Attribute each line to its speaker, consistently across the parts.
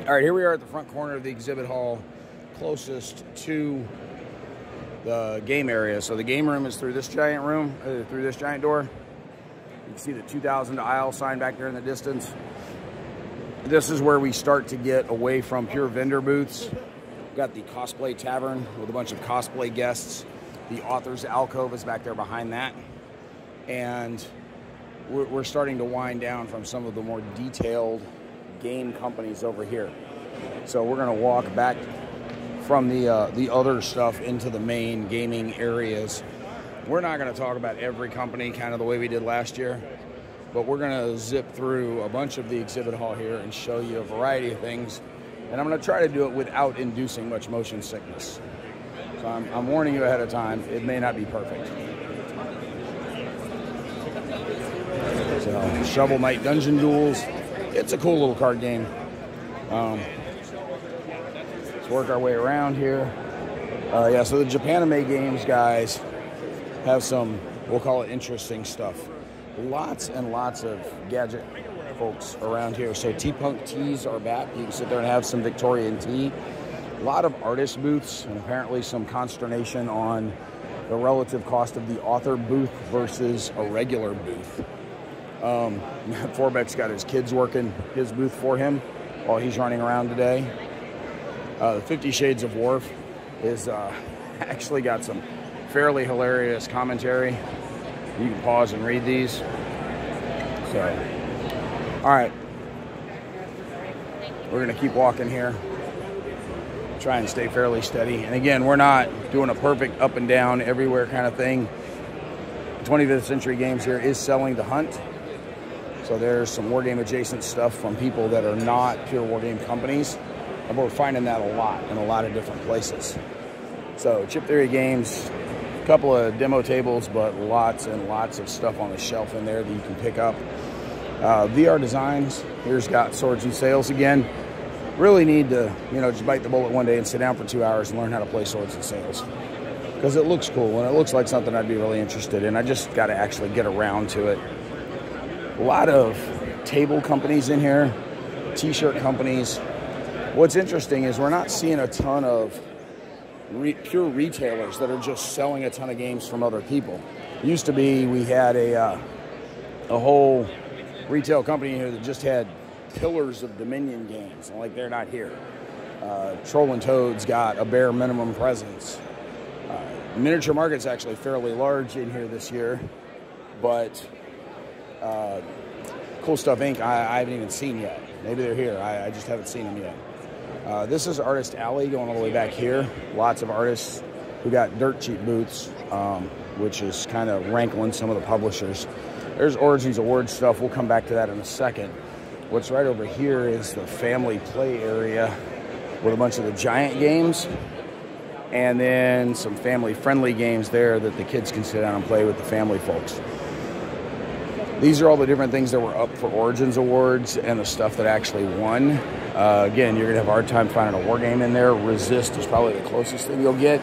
Speaker 1: All right, here we are at the front corner of the exhibit hall, closest to the game area. So the game room is through this giant room, through this giant door. You can see the 2000 aisle sign back there in the distance. This is where we start to get away from pure vendor booths. We've got the cosplay tavern with a bunch of cosplay guests. The author's alcove is back there behind that. And we're starting to wind down from some of the more detailed game companies over here. So we're going to walk back from the other stuff into the main gaming areas. We're not going to talk about every company kind of the way we did last year, but we're going to zip through a bunch of the exhibit hall here and show you a variety of things. And I'm going to try to do it without inducing much motion sickness. So I'm warning you ahead of time, it may not be perfect. So, Shovel Knight Dungeon Duels. It's a cool little card game. Let's work our way around here. Yeah, so the Japanime Games guys have some, we'll call it interesting stuff. Lots and lots of gadget folks around here. So T-Punk teas are back. You can sit there and have some Victorian tea. A lot of artist booths, and apparently some consternation on the relative cost of the author booth versus a regular booth. Forbeck's got his kids working his booth for him while he's running around today. The 50 Shades of Worf is actually got some fairly hilarious commentary. You can pause and read these. So, all right, we're gonna keep walking here. Try and stay fairly steady. And again, we're not doing a perfect up and down everywhere kind of thing. 25th Century Games here is selling The Hunt. So there's some wargame adjacent stuff from people that are not pure wargame companies. And we're finding that a lot in a lot of different places. So Chip Theory Games, a couple of demo tables, but lots and lots of stuff on the shelf in there that you can pick up. VR Designs, here's got Swords and Sails again. Really need to, just bite the bullet one day and sit down for 2 hours and learn how to play Swords and Sails. Because it looks cool and it looks like something I'd be really interested in. I just got to actually get around to it. A lot of table companies in here, t-shirt companies. What's interesting is we're not seeing a ton of pure retailers that are just selling a ton of games from other people. It used to be we had a whole retail company here that just had pillars of Dominion games, like they're not here. Troll and Toad's got a bare minimum presence. Miniature Market's actually fairly large in here this year, but Cool Stuff Inc. I haven't even seen yet. Maybe they're here. I just haven't seen them yet. This is Artist Alley going all the way back here. Lots of artists who got dirt cheap booths, which is kind of rankling some of the publishers. There's Origins Awards stuff. We'll come back to that in a second. What's right over here is the family play area with a bunch of the giant games and then some family-friendly games there that the kids can sit down and play with the family folks. These are all the different things that were up for Origins Awards and the stuff that actually won. Again, you're going to have a hard time finding a war game in there. Resist is probably the closest thing you'll get,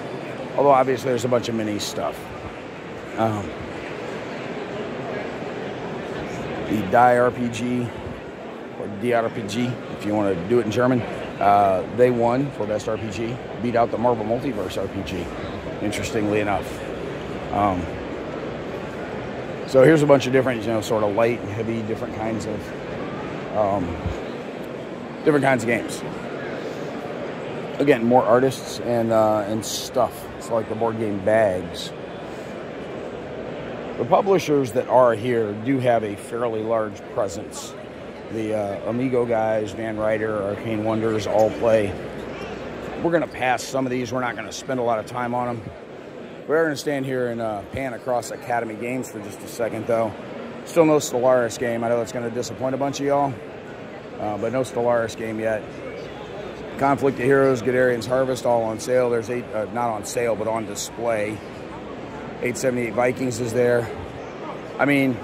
Speaker 1: although obviously there's a bunch of mini stuff. The Die RPG, or DRPG, if you want to do it in German, they won for Best RPG, beat out the Marvel Multiverse RPG, interestingly enough. So here's a bunch of different, sort of light and heavy, different kinds of games. Again, more artists and stuff. It's like the board game bags. The publishers that are here do have a fairly large presence. The Amigo guys, Ryder, Arcane Wonders, all play. We're going to pass some of these. We're not going to spend a lot of time on them. We're going to stand here and pan across Academy Games for just a second, though. Still no Stellaris game. I know that's going to disappoint a bunch of y'all, but no Stellaris game yet. Conflict of Heroes, Guderian's Harvest, all on sale. There's not on sale, but on display. 878 Vikings is there. I mean,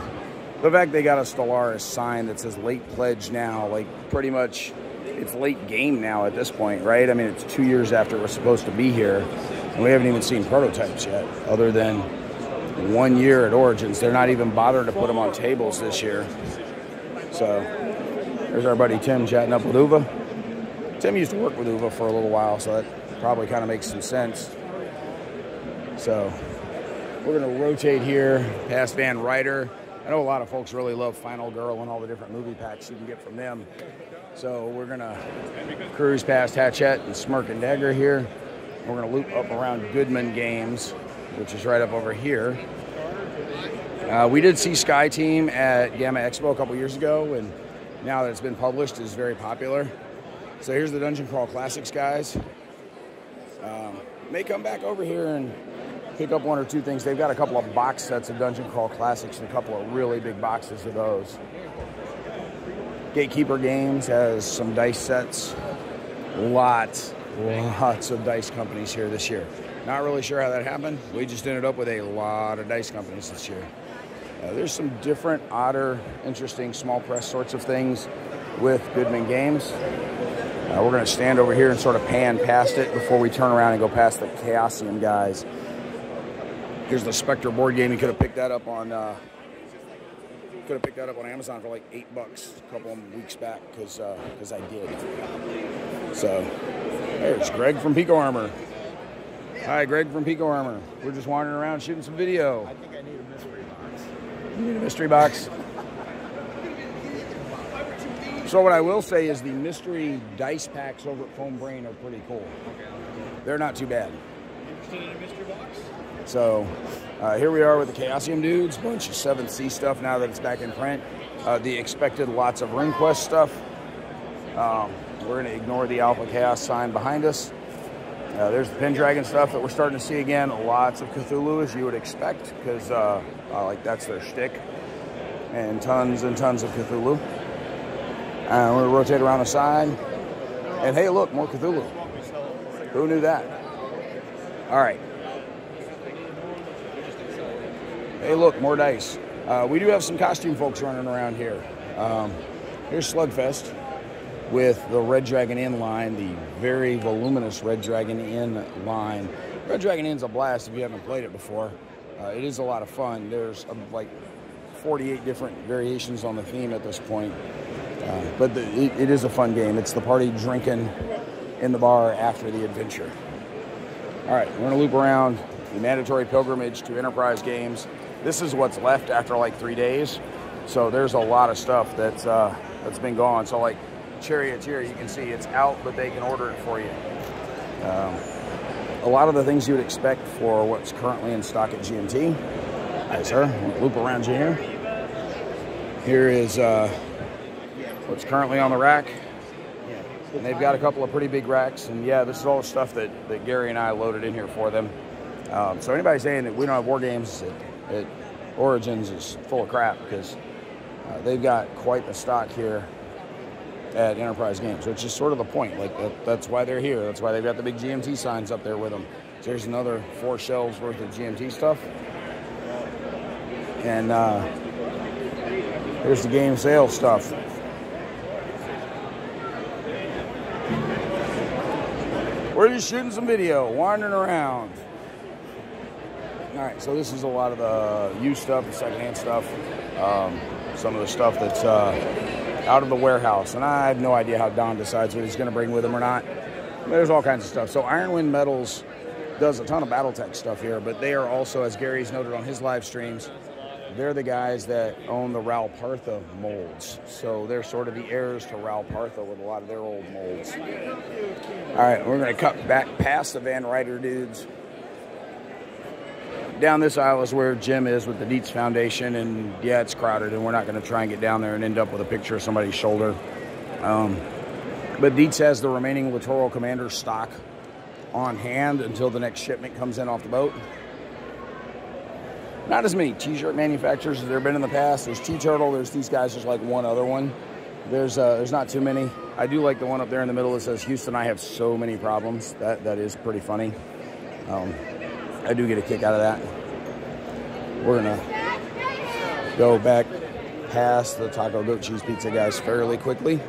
Speaker 1: the fact they got a Stellaris sign that says late pledge now, like pretty much it's late game now at this point, right? I mean, it's 2 years after it was supposed to be here, and we haven't even seen prototypes yet, other than 1 year at Origins. They're not even bothered to put them on tables this year. So there's our buddy Tim chatting up with Uva. Tim used to work with Uva for a little while, so that probably kind of makes some sense. So we're going to rotate here past Van Ryder. I know a lot of folks really love Final Girl and all the different movie packs you can get from them. So we're going to cruise past Hatchette and Smirk and Dagger here. We're going to loop up around Goodman Games, which is right up over here. We did see Sky Team at Gamma Expo a couple years ago, and now that it's been published, is very popular. So here's the Dungeon Crawl Classics guys. May come back over here and pick up one or two things. They've got a couple of box sets of Dungeon Crawl Classics and a couple of really big boxes of those. Gatekeeper Games has some dice sets. Lots of dice companies here this year. Not really sure how that happened. We just ended up with a lot of dice companies this year. There's some different, odder, interesting small press sorts of things with Goodman Games. We're going to stand over here and sort of pan past it before we turn around and go past the Chaosium guys. Here's the Spectre board game. You could have picked that up on Amazon for like $8 a couple of weeks back because I did. So there's Greg from Pico Armor. Hi, Greg from Pico Armor. We're just wandering around shooting some video.
Speaker 2: I think I need a mystery box.
Speaker 1: You need a mystery box? So what I will say is the mystery dice packs over at Foam Brain are pretty cool. They're not too bad.
Speaker 2: Interested in a mystery box?
Speaker 1: So here we are with the Chaosium dudes, bunch of 7th Sea stuff now that it's back in print. The expected lots of RuneQuest stuff. We're going to ignore the Alpha Chaos sign behind us. There's the Pendragon stuff that we're starting to see again. Lots of Cthulhu, as you would expect, because like that's their shtick. And tons of Cthulhu. We're going to rotate around the side. And hey, look, more Cthulhu. Who knew that? All right. Hey, look, more dice. We do have some costume folks running around here. Here's Slugfest with the Red Dragon Inn line, the very voluminous Red Dragon Inn line. Red Dragon Inn's a blast if you haven't played it before. It is a lot of fun. There's like 48 different variations on the theme at this point. But it is a fun game. It's the party drinking in the bar after the adventure. All right, we're going to loop around the mandatory pilgrimage to Enterprise Games. This is what's left after like 3 days. So there's a lot of stuff that's been gone. So like Chariots here, you can see it's out, but they can order it for you. A lot of the things you would expect for what's currently in stock at GMT. Hi, sir. We'll loop around you here. Here is what's currently on the rack. And they've got a couple of pretty big racks. And yeah, this is all the stuff that Gary and I loaded in here for them. So anybody saying that we don't have war games at Origins is full of crap, because they've got quite the stock here at Enterprise Games, which is sort of the point. Like that's why they're here. That's why they've got the big GMT signs up there with them. So there's another 4 shelves worth of GMT stuff. And here's the game sales stuff. We're just shooting some video, wandering around. All right, so this is a lot of the used stuff, the secondhand stuff, some of the stuff that's out of the warehouse. And I have no idea how Don decides what he's going to bring with him or not. There's all kinds of stuff. So Ironwind Metals does a ton of Battletech stuff here, but they are also, as Gary's noted on his live streams, they're the guys that own the Ral Partha molds. So they're sort of the heirs to Ral Partha with a lot of their old molds. All right, we're going to cut back past the Van Ryder dudes. Down this aisle is where Jim is with the Deets Foundation, and yeah, it's crowded, and we're not going to try and get down there and end up with a picture of somebody's shoulder. But Deets has the remaining Littoral Commander stock on hand until the next shipment comes in off the boat. Not as many t-shirt manufacturers as there have been in the past. There's T-Turtle, there's these guys, there's like one other one. There's not too many. I do like the one up there in the middle that says, Houston, I have so many problems. That is pretty funny. I do get a kick out of that. We're going to go back past the Taco Goat Cheese Pizza guys fairly quickly.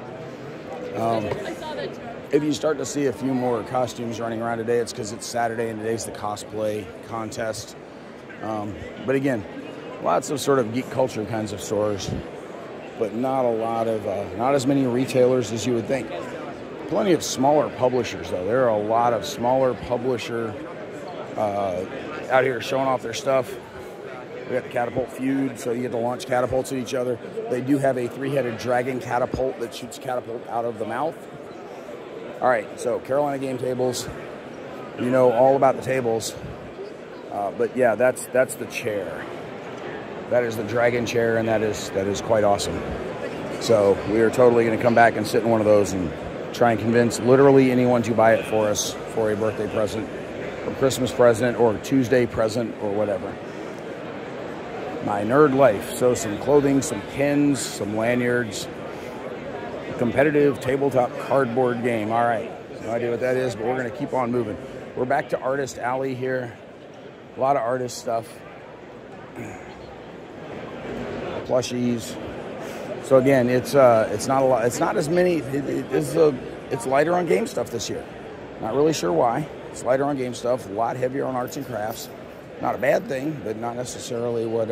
Speaker 1: If you start to see a few more costumes running around today, it's because it's Saturday and today's the cosplay contest. But again, lots of sort of geek culture kinds of stores, but not a lot of, not as many retailers as you would think. plenty of smaller publishers, though. There are a lot of smaller publisher out here showing off their stuff. We got the Catapult Feud, so you get to launch catapults at each other. They do have a 3-headed dragon catapult that shoots catapult out of the mouth. All right, so Carolina Game Tables. You know all about the tables. But yeah, that's the chair. That is the dragon chair, and that is quite awesome. So we are totally going to come back and sit in one of those and try and convince literally anyone to buy it for us for a birthday present or Christmas present or Tuesday present or whatever. My nerd life. So some clothing, some pins, some lanyards, competitive tabletop cardboard game. All right, no idea what that is, but we're going to keep on moving. We're back to Artist Alley here. A lot of artist stuff. Plushies. So again, it's not a lot. It's not as many. It's lighter on game stuff this year. Not really sure why. It's lighter on game stuff. A lot heavier on arts and crafts. Not a bad thing, but not necessarily what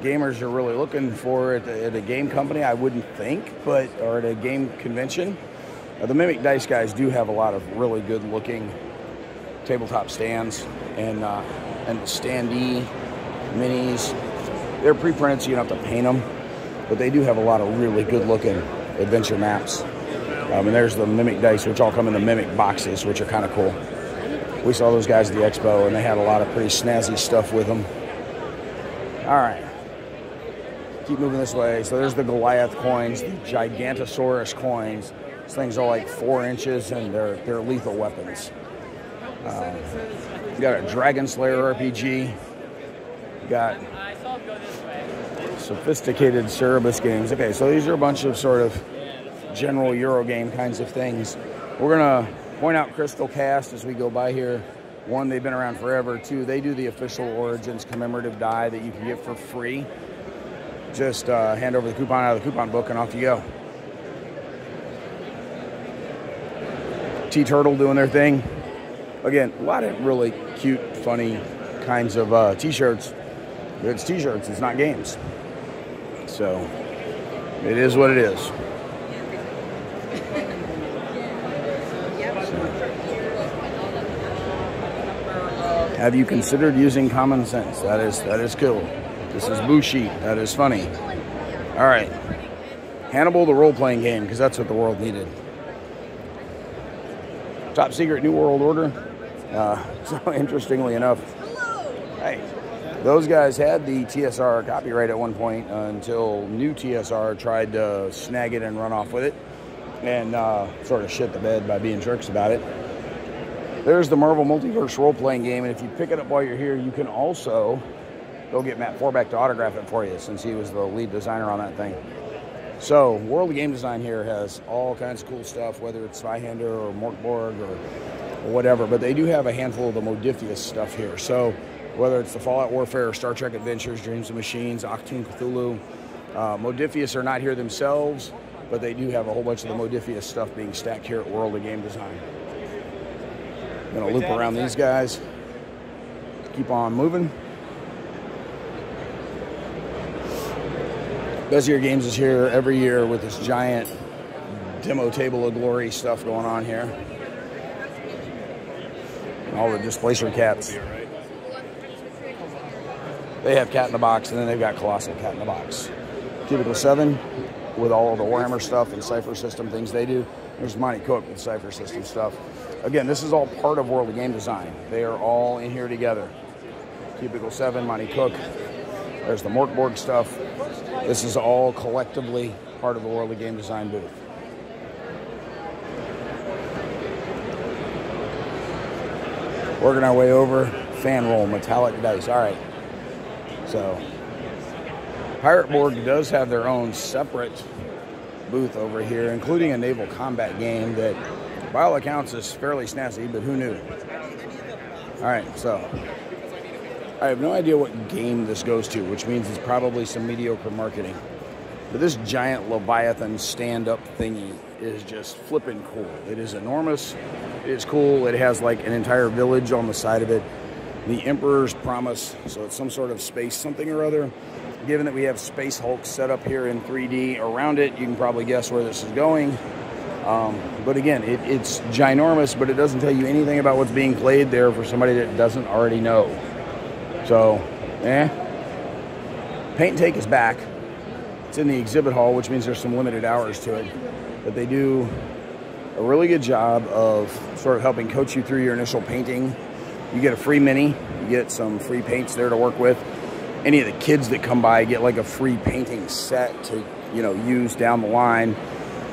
Speaker 1: gamers are really looking for at a game company, I wouldn't think, or at a game convention. The Mimic Dice guys do have a lot of really good-looking tabletop stands and the standee minis. They're pre-printed, so you don't have to paint them, but they do have a lot of really good-looking adventure maps. And there's the Mimic Dice, which all come in the Mimic boxes, which are kind of cool. We saw those guys at the expo, and they had a lot of pretty snazzy stuff with them. All right. Keep moving this way. So there's the Goliath coins, the Gigantosaurus coins. These things are like 4 inches, and they're lethal weapons. You got a Dragon Slayer RPG. You got sophisticated Cerebus games. Okay, so these are a bunch of sort of general Euro game kinds of things. We're going to point out Crystal Cast as we go by here. 1, they've been around forever. 2, they do the official Origins commemorative die that you can get for free. Just hand over the coupon out of the coupon book and off you go. T-Turtle doing their thing. Again, a lot of really cute, funny kinds of t-shirts. It's t-shirts, it's not games. So, it is what it is. Have you considered using common sense? That is cool. This is Bushi. That is funny. All right. Hannibal, the role-playing game, because that's what the world needed. Top Secret New World Order. So interestingly enough, hey, those guys had the TSR copyright at one point until new TSR tried to snag it and run off with it and sort of shit the bed by being jerks about it. There's the Marvel Multiverse role-playing game, and if you pick it up while you're here, you can also go get Matt Forbeck to autograph it for you since he was the lead designer on that thing. So, World of Game Design here has all kinds of cool stuff, whether it's Zweihander or Morkborg or whatever, but they do have a handful of the Modiphius stuff here. So, whether it's the Fallout Warfare, Star Trek Adventures, Dreams of Machines, Achtung Cthulhu, Modiphius are not here themselves, but they do have a whole bunch of the Modiphius stuff being stacked here at World of Game Design. I'm going to loop around these guys, keep on moving. Bazaar Games is here every year with this giant demo table of glory stuff going on here. And all the displacer cats. They have Cat in the Box, and then they've got Colossal Cat in the Box. Cubicle 7 with all of the Warhammer stuff and Cypher System things they do. There's Monty Cook with Cypher System stuff. Again, this is all part of World of Game Design. They are all in here together. Cubicle 7, Monty Cook. There's the Morkborg stuff. This is all collectively part of the World of Game Design booth. Working our way over. Fan roll, metallic dice. All right. So, Pirate Borg does have their own separate booth over here, including a naval combat game that, by all accounts, is fairly snazzy, but who knew? All right, so I have no idea what game this goes to, which means it's probably some mediocre marketing. But this giant Leviathan stand-up thingy is just flipping cool. It is enormous. It is cool. It has like an entire village on the side of it. The Emperor's Promise, so it's some sort of space something or other. Given that we have Space Hulk set up here in 3D around it, you can probably guess where this is going. But again, it's ginormous, but it doesn't tell you anything about what's being played there for somebody that doesn't already know. So, Paint and Take is back. It's in the exhibit hall, which means there's some limited hours to it. But they do a really good job of sort of helping coach you through your initial painting. You get a free mini. You get some free paints there to work with. Any of the kids that come by get like a free painting set to, use down the line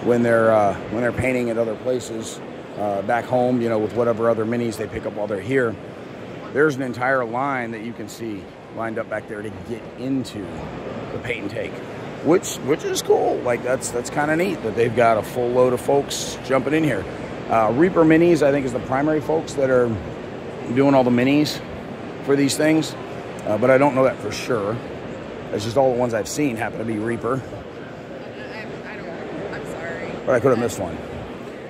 Speaker 1: when they're painting at other places back home, with whatever other minis they pick up while they're here. There's an entire line that you can see lined up back there to get into the Paint and Take, which is cool. Like that's kind of neat that they've got a full load of folks jumping in here. Reaper Minis, I think, is the primary folks that are doing all the minis for these things, but I don't know that for sure. It's just all the ones I've seen happen to be Reaper.
Speaker 3: I'm sorry.
Speaker 1: But I could have missed one.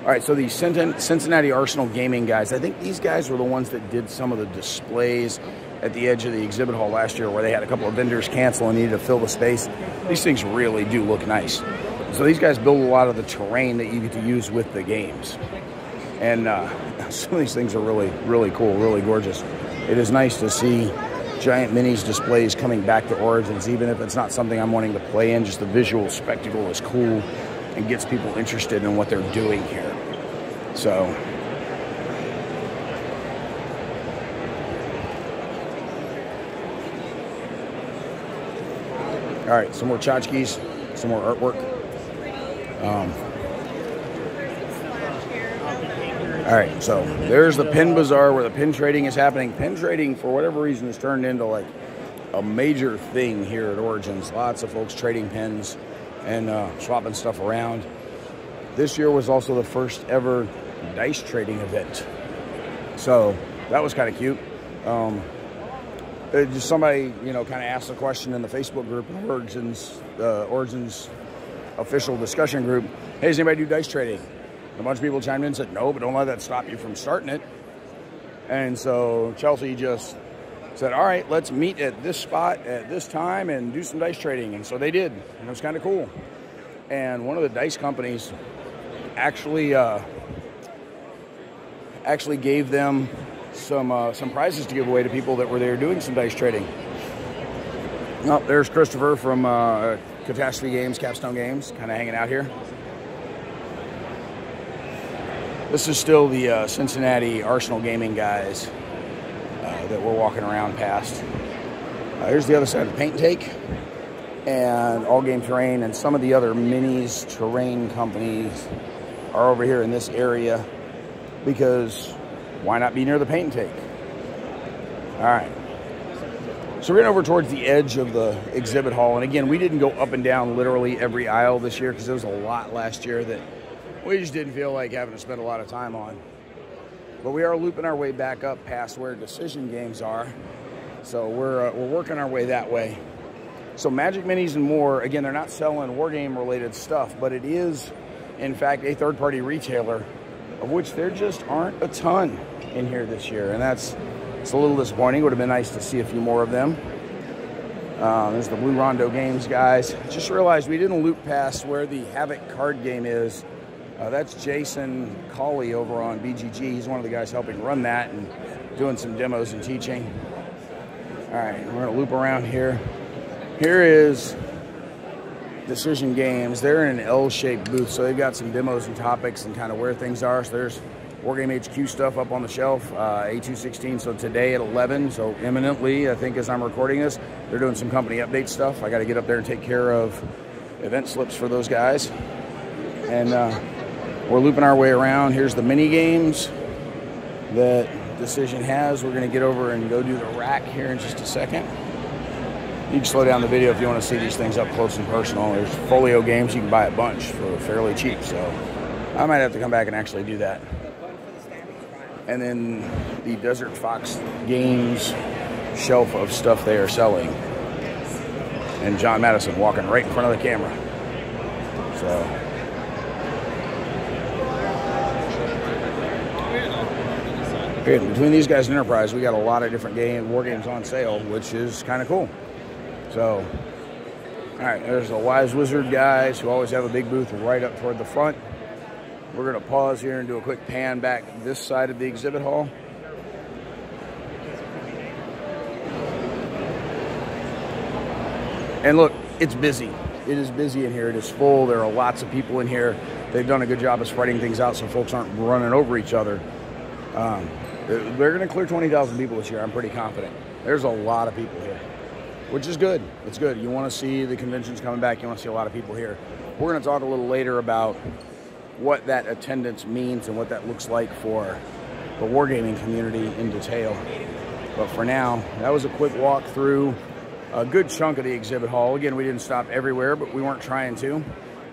Speaker 1: All right, so the Cincinnati Arsenal gaming guys, I think these guys were the ones that did some of the displays at the edge of the exhibit hall last year where they had a couple of vendors cancel and needed to fill the space. These things really do look nice. So these guys build a lot of the terrain that you get to use with the games. And some of these things are really, really cool, really gorgeous. It is nice to see giant minis displays coming back to Origins, even if it's not something I'm wanting to play in. Just the visual spectacle is cool and gets people interested in what they're doing here. So, all right, some more tchotchkes, some more artwork. All right, so there's the pin bazaar where the pin trading is happening. Pin trading, for whatever reason, has turned into like a major thing here at Origins. Lots of folks trading pins and swapping stuff around. This year was also the first ever dice trading event. So that was kind of cute. Just somebody, kind of asked a question in the Facebook group, Origins official discussion group. Hey, does anybody do dice trading? A bunch of people chimed in and said, no, but don't let that stop you from starting it. And so Chelsea just said, all right, let's meet at this spot at this time and do some dice trading. And so they did, and it was kind of cool. And one of the dice companies actually gave them some prizes to give away to people that were there doing some dice trading. Oh, there's Christopher from Catastrophe Games, Capstone Games, kind of hanging out here. This is still the Cincinnati Arsenal gaming guys that we're walking around past. Here's the other side of the Paint and Take and All Game Terrain, and some of the other minis terrain companies are over here in this area because why not be near the Paint and Take? All right. So we're getting over towards the edge of the exhibit hall. And again, we didn't go up and down literally every aisle this year because there was a lot last year that we just didn't feel like having to spend a lot of time on. But we are looping our way back up past where Decision Games are. So we're working our way that way. So Magic Minis and more, again, they're not selling wargame related stuff, but it is, in fact, a third-party retailer, of which there just aren't a ton in here this year. And it's a little disappointing. It would have been nice to see a few more of them. There's the Blue Rondo Games guys. Just realized we didn't loop past where the Havoc card game is. That's Jason Cawley over on BGG. He's one of the guys helping run that and doing some demos and teaching. All right, we're going to loop around here. Here is Decision Games. They're in an L-shaped booth, so they've got some demos and topics and kind of where things are. So there's Wargame HQ stuff up on the shelf, A216, so today at 11, so imminently, I think as I'm recording this, they're doing some company update stuff. I got to get up there and take care of event slips for those guys. And we're looping our way around. Here's the mini games that Decision has. We're going to get over and go do the rack here in just a second. You can slow down the video if you want to see these things up close and personal. There's folio games you can buy a bunch for fairly cheap, so I might have to come back and actually do that. And then the Desert Fox Games shelf of stuff they are selling. And John Madison walking right in front of the camera. So okay, between these guys and Enterprise, we got a lot of different war games on sale, which is kind of cool. So, all right, there's the Wise Wizard guys who always have a big booth right up toward the front. We're going to pause here and do a quick pan back this side of the exhibit hall. And look, it's busy. It is busy in here. It is full. There are lots of people in here. They've done a good job of spreading things out so folks aren't running over each other. They're going to clear 20,000 people this year. I'm pretty confident. There's a lot of people here, which is good. It's good. You want to see the conventions coming back. You want to see a lot of people here. We're going to talk a little later about what that attendance means and what that looks like for the wargaming community in detail. But for now, that was a quick walk through a good chunk of the exhibit hall. Again, we didn't stop everywhere, but we weren't trying to.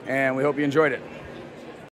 Speaker 1: And we hope you enjoyed it.